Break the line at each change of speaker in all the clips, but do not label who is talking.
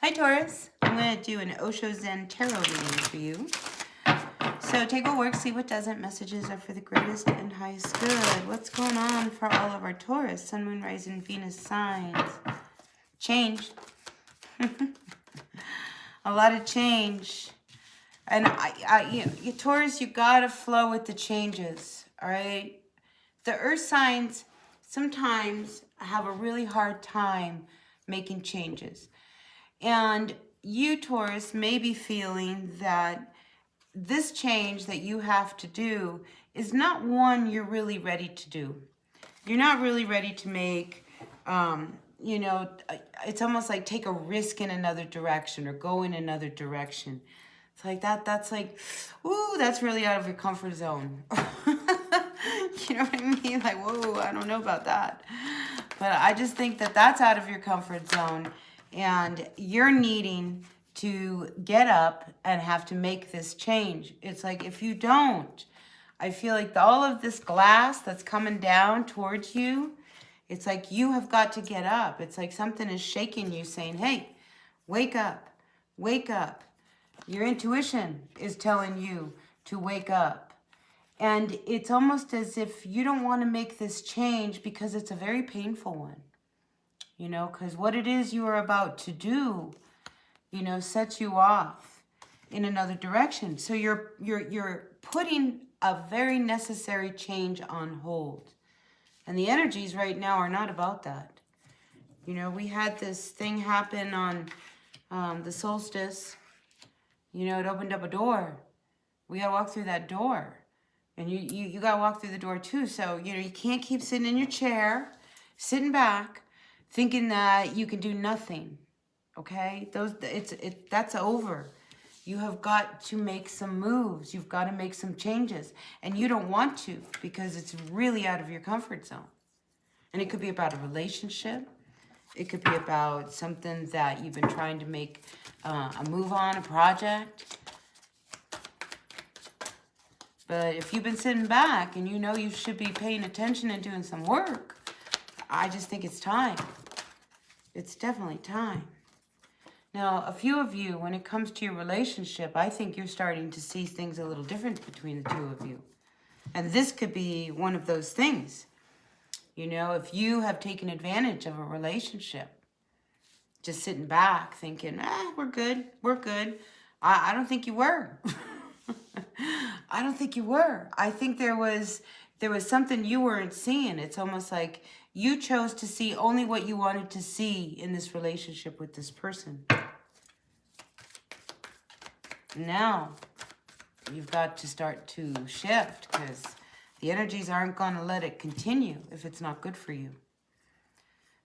Hi Taurus, I'm going to do an Osho Zen Tarot reading for you. So take what works, see what doesn't. Messages are for the greatest and highest good. What's going on for all of our Taurus, Sun, Moon, Rising, Venus signs? Change. A lot of change. And you Taurus, you got to flow with the changes, all right? The earth signs sometimes have a really hard time making changes. And you, Taurus, may be feeling that this change that you have to do is not one you're really ready to do. You're not really ready to make, it's almost like take a risk in another direction or go in another direction. It's like that's like, ooh, that's really out of your comfort zone. You know what I mean? Like, whoa, I don't know about that. But I just think that that's out of your comfort zone. And you're needing to get up and have to make this change. It's like, if you don't, I feel like all of this glass that's coming down towards you, it's like you have got to get up. It's like something is shaking you saying, hey, wake up, wake up. Your intuition is telling you to wake up. And it's almost as if you don't want to make this change because it's a very painful one. You know, because what it is you are about to do, you know, sets you off in another direction. So you're putting a very necessary change on hold. And the energies right now are not about that. You know, we had this thing happen on the solstice. You know, it opened up a door. We got to walk through that door. And you got to walk through the door too. So, you know, you can't keep sitting in your chair, sitting back, thinking that you can do nothing, okay? That's over. You have got to make some moves. You've got to make some changes. And you don't want to because it's really out of your comfort zone. And it could be about a relationship. It could be about something that you've been trying to make a move on, a project. But if you've been sitting back and you know you should be paying attention and doing some work, I just think it's time. It's definitely time. Now, a few of you, when it comes to your relationship, I think you're starting to see things a little different between the two of you. And this could be one of those things. You know, if you have taken advantage of a relationship, just sitting back thinking, we're good, we're good. I don't think you were. I don't think you were. I think there was something you weren't seeing. It's almost like you chose to see only what you wanted to see in this relationship with this person. Now, you've got to start to shift because the energies aren't going to let it continue if it's not good for you.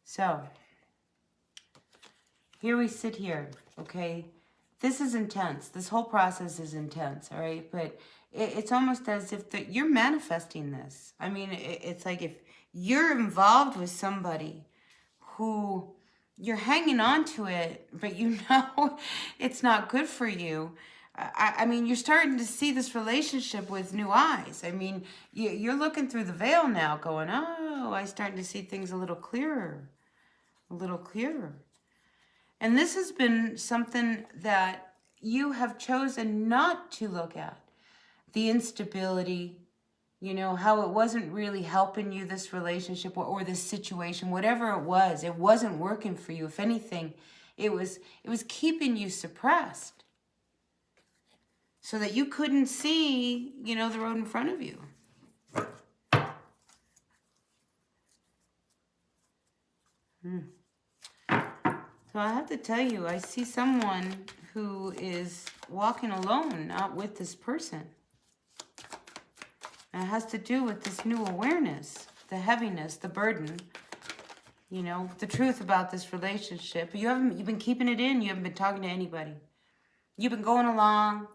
So, here we sit here, okay? This is intense. This whole process is intense, all right? But it's almost as if you're manifesting this. I mean, it's like if you're involved with somebody who you're hanging on to it, but you know it's not good for you. I mean, you're starting to see this relationship with new eyes. I mean, you're looking through the veil now going, oh, I'm starting to see things a little clearer, a little clearer. And this has been something that you have chosen not to look at. The instability, you know, how it wasn't really helping you, this relationship or this situation, whatever it wasn't working for you. If anything, it was keeping you suppressed so that you couldn't see, you know, the road in front of you. So I have to tell you, I see someone who is walking alone, not with this person. And it has to do with this new awareness, the heaviness, the burden, you know, the truth about this relationship. You've been keeping it in. You haven't been talking to anybody. You've been going along,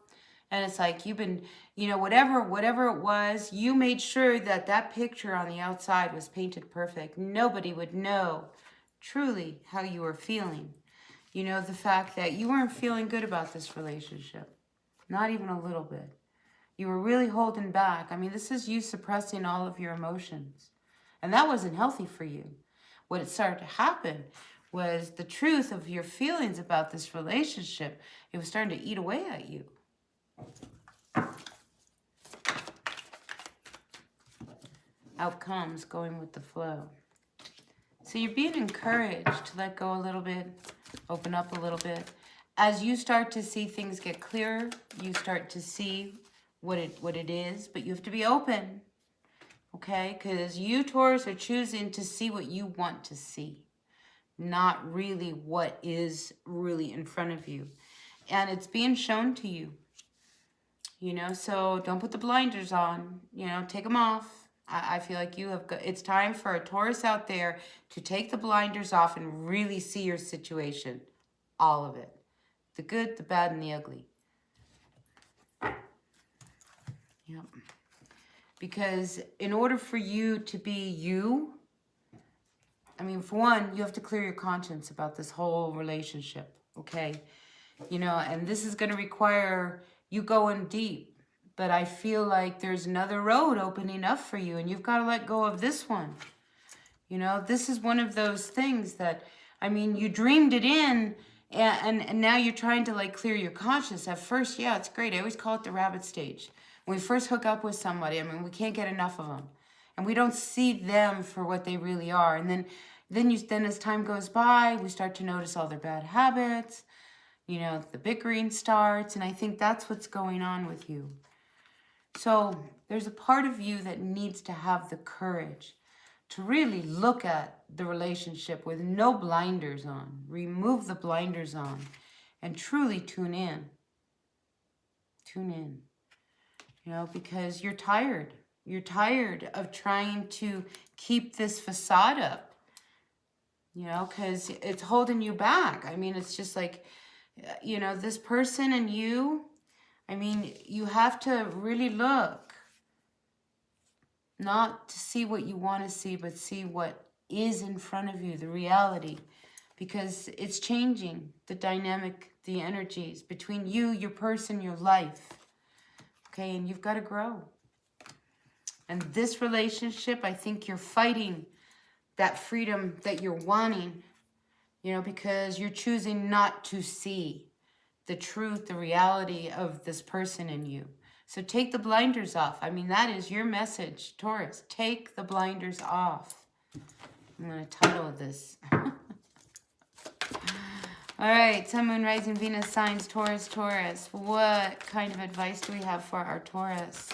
and it's like you've been, you know, whatever it was, you made sure that that picture on the outside was painted perfect. Nobody would know truly how you were feeling. You know, the fact that you weren't feeling good about this relationship. Not even a little bit. You were really holding back. I mean, this is you suppressing all of your emotions. And that wasn't healthy for you. What had started to happen was the truth of your feelings about this relationship. It was starting to eat away at you. Outcomes, going with the flow. So you're being encouraged to let go a little bit, open up a little bit. As you start to see things get clearer, you start to see what it is, but you have to be open, okay? Because you, Taurus, are choosing to see what you want to see, not really what is really in front of you. And it's being shown to you, you know, so don't put the blinders on, you know, take them off. I feel like you have, it's time for a Taurus out there to take the blinders off and really see your situation. All of it. The good, the bad, and the ugly. Yep. Because in order for you to be you, I mean, for one, you have to clear your conscience about this whole relationship, okay? You know, and this is going to require you going deep. But I feel like there's another road opening up for you, and you've got to let go of this one. You know, this is one of those things that, I mean, you dreamed it in, and now you're trying to, like, clear your conscience. At first, yeah, it's great. I always call it the rabbit stage. When we first hook up with somebody, I mean, we can't get enough of them. And we don't see them for what they really are. And then as time goes by, we start to notice all their bad habits. You know, the bickering starts, and I think that's what's going on with you. So there's a part of you that needs to have the courage to really look at the relationship with no blinders on. Remove the blinders on and truly tune in. Tune in. You know, because you're tired. You're tired of trying to keep this facade up. You know, because it's holding you back. I mean, it's just like, you know, this person and you, I mean, you have to really look, not to see what you want to see, but see what is in front of you, the reality, because it's changing, the dynamic, the energies between you, your person, your life, okay, and you've got to grow. And this relationship, I think you're fighting that freedom that you're wanting, you know, because you're choosing not to see the truth, the reality of this person in you. So take the blinders off. I mean, that is your message, Taurus. Take the blinders off. I'm going to title this. All right, Sun, Moon, Rising, Venus, signs, Taurus, Taurus. What kind of advice do we have for our Taurus?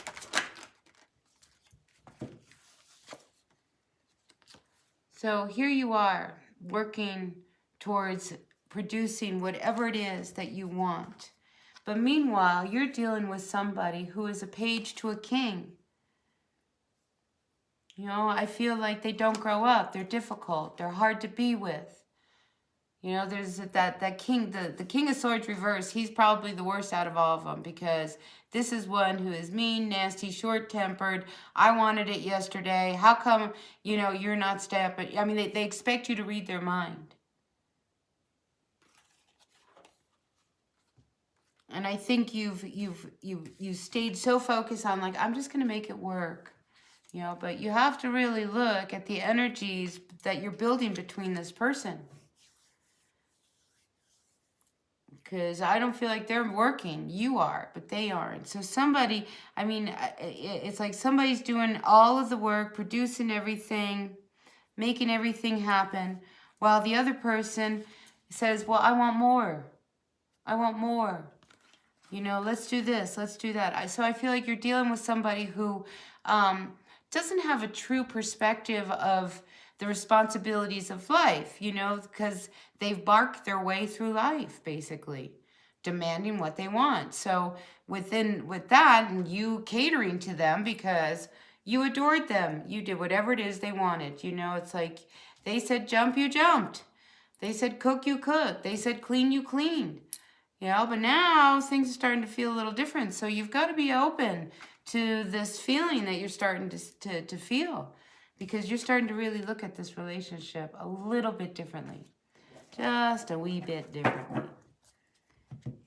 So here you are, working towards producing whatever it is that you want. But meanwhile, you're dealing with somebody who is a page to a king. You know, I feel like they don't grow up. They're difficult. They're hard to be with. You know, there's that king, the King of Swords reverse. He's probably the worst out of all of them, because this is one who is mean, nasty, short-tempered. I wanted it yesterday. How come, you know, you're not stepping? I mean, they expect you to read their mind. And I think you've stayed so focused on, like, I'm just going to make it work, you know, but you have to really look at the energies that you're building between this person. Because I don't feel like they're working. You are, but they aren't. So somebody, I mean, it's like somebody's doing all of the work, producing everything, making everything happen, while the other person says, well, I want more. I want more. You know, let's do this, let's do that. So I feel like you're dealing with somebody who doesn't have a true perspective of the responsibilities of life, you know, because they've barked their way through life, basically, demanding what they want. So with that, and you catering to them because you adored them, you did whatever it is they wanted. You know, it's like they said jump, you jumped. They said cook, you cooked. They said clean, you cleaned. You know, but now things are starting to feel a little different. So you've got to be open to this feeling that you're starting to feel, because you're starting to really look at this relationship a little bit differently. Just a wee bit differently.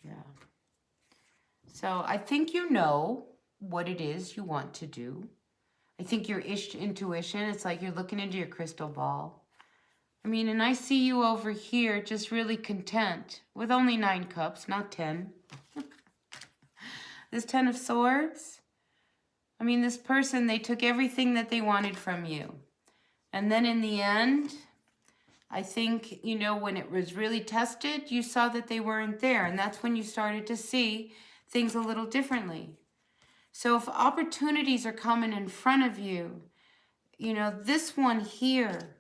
Yeah. So I think you know what it is you want to do. I think your intuition, it's like you're looking into your crystal ball. I mean, and I see you over here just really content with only 9 cups, not 10. This 10 of Swords, I mean, this person, they took everything that they wanted from you. And then in the end, I think, you know, when it was really tested, you saw that they weren't there. And that's when you started to see things a little differently. So if opportunities are coming in front of you, you know, this one here,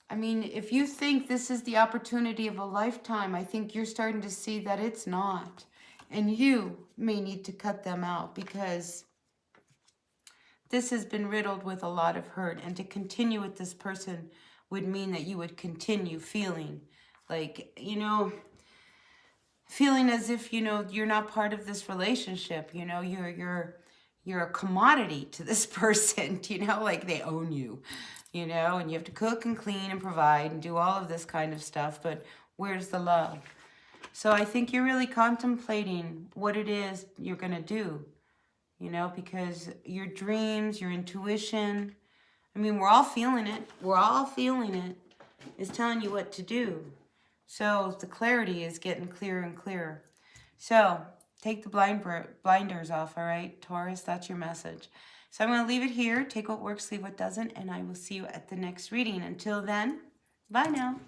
I mean, if you think this is the opportunity of a lifetime, I think you're starting to see that it's not. And you may need to cut them out because this has been riddled with a lot of hurt. And to continue with this person would mean that you would continue feeling like, you know, feeling as if, you know, you're not part of this relationship. You know, you're a commodity to this person, you know, like they own you, you know, and you have to cook and clean and provide and do all of this kind of stuff. But where's the love? So I think you're really contemplating what it is you're going to do, you know, because your dreams, your intuition, I mean, we're all feeling it. We're all feeling it. It's telling you what to do. So the clarity is getting clearer and clearer. So take the blinders off, all right, Taurus? That's your message. So I'm going to leave it here. Take what works, leave what doesn't, and I will see you at the next reading. Until then, bye now.